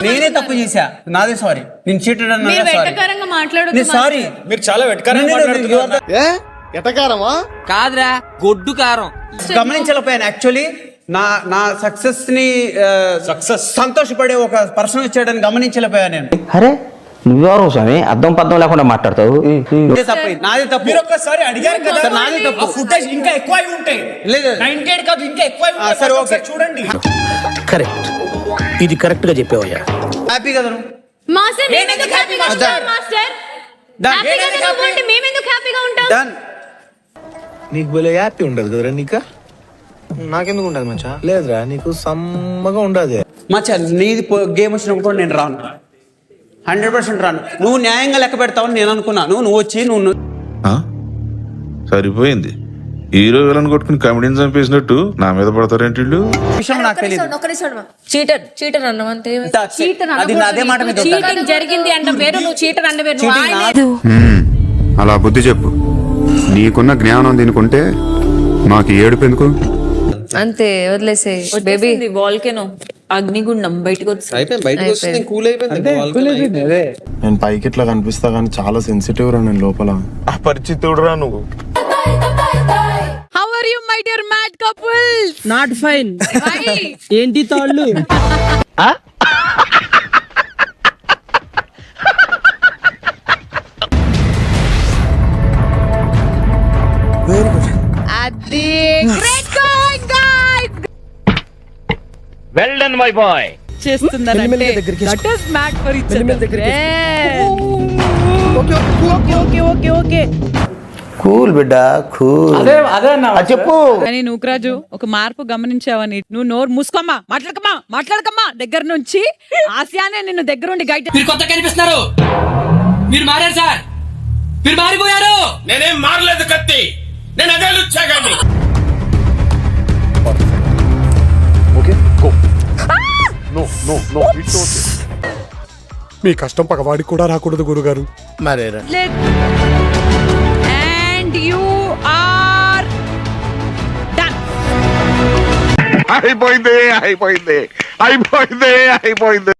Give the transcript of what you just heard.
నేనే తప్పు చేశా, నాదే సారీ. నేను చీటెడ్ అన్నా, మీరు వెటకారంగా మాట్లాడొద్దు సారీ. మీరు చాలా వెటకారంగా మాట్లాడుతున్నారు. ఎటకారమా కాదురా గొడ్డు కారం. గమనించలేకపోయాను యాక్చువల్లీ. నా సక్సెస్ ని సంతోషపడే ఒక పర్సన్ వచ్చాడని గమనించలేకపోయాను నేను. అరే నువ్వెవరు స్వామి అర్థం పద్ధం లేకుండా మాట్లాడతావు? నాది తప్పు. మీరు ఒక్కసారి అడిగారు కదా, నాది తప్పు. ఫుటేజ్ ఇంకా ఎక్కువ ఉంటాయి. లేదు 98 కాదు ఇంకా ఎక్కువ సరే ఓకే చూడండి. కరెక్ట్, ఇది కరెక్ట్ గా చెప్పావయ్యా. హ్యాపీ కదా నువ్వు? మాస్టర్ మేమెందుకు హ్యాపీగా ఉంటాం మాస్టర్? హ్యాపీగా ఉంటే మేమెందుకు హ్యాపీగా ఉంటాం? డన్. నీకు భలే హ్యాపీ ఉండదు కదరా? నీకా నాకెందుకు ఉండదు మచ్చా? లేదురా, నీకు సమ్మగా ఉండదు. మచ్చా నీది గేమ్ వచ్చినప్పుడు కూడా నేను రాను, 100% రాను. నువ్వు న్యాయంగా లెక్క పెడతావని నేను అనుకున్నాను. నువ్వు వచ్చి నువ్వు సరిపోయింది. హీరో విలన్ కొట్టుకుని కమెడీని చంపేసినట్టు నా మీద పడతారేంటి వీళ్ళు? విషయం నాకు తెలియదు. చీటర్ చీటర్ అన్నవంతే అది అదే మాట మీద చీటింగ్ జరిగింది అంట వేరు, నువ్వు చీటర్ అంటే వేరు. నువ్వు ఆయనే. అలా బుద్ధి చెప్పు. నీకున్న జ్ఞానం దీనికుంటే మాకు ఏడుపెందుకు? అంతే వదిలేసే బేబీ. వాల్కెనో అగ్నిగుండం బయటకు నేను పైకి ఇట్లా కనిపిస్తా కానీ చాలా సెన్సిటివ్ రా నేను లోపల. అపరిచితుడు రా నువ్వు. How are you my dear mad couples? Not fine. ఏంటి తాళ్ళు? అది great going guys. Well done my boy. చేస్తున్నారంటే that is mad for each other. Okay okay cool బిడ్డ కూల్. చెప్పు. కానీ నూకరాజు ఒక మార్పు గమనించావని, నువ్వు నోరు మూసుకోమ్మా, మాట్లాడకమ్మా దగ్గర నుంచి ఆసియానే నిన్ను దగ్గరుండి గైడ్. మీరు కొత్త కనిపిస్తున్నారు, మీరు మారారు సార్, మీరు మారిపోయారు. నేనేం మారలేదు కత్తి, నేను అదే లుచ్చాగాని. మీ కష్టం పగవాడికి కూడా రాకూడదు గురుగారు. మరేరా and you are done. అయిపోయింది.